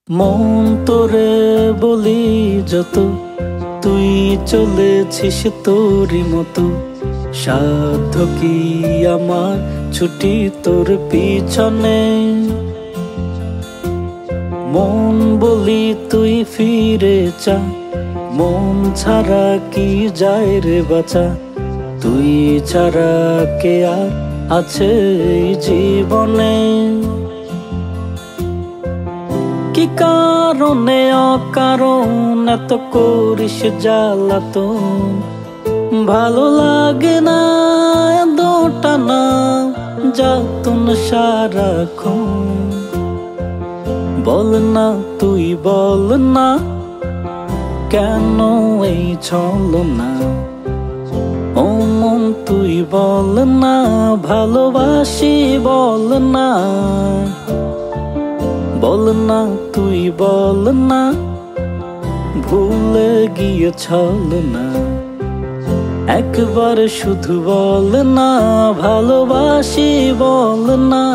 মন তোরে বলি যত, তুই চলেছিস তোরই মতো। সাধ্য কি আমার ছুটি তোর পিছনে। মন বলি তুই ফিরে চা, মন ছাড়া কি যায় রে বাঁচা। তুই ছাড়া কে আর আছে এই জীবনে। কি কারণে অকারণ এত করিস জ্বালাতন। ভালো লাগে না এতটা না যাতন সারাক্ষণ। বল না তুই বল না, কেন এই ছলনা। ও মন তুই বল না, ভালোবাসি বল না। বল না তুই বল না, ভুলে গিয়ে ছলনা। একবার শুধু বল না, ভালোবাসি বল না।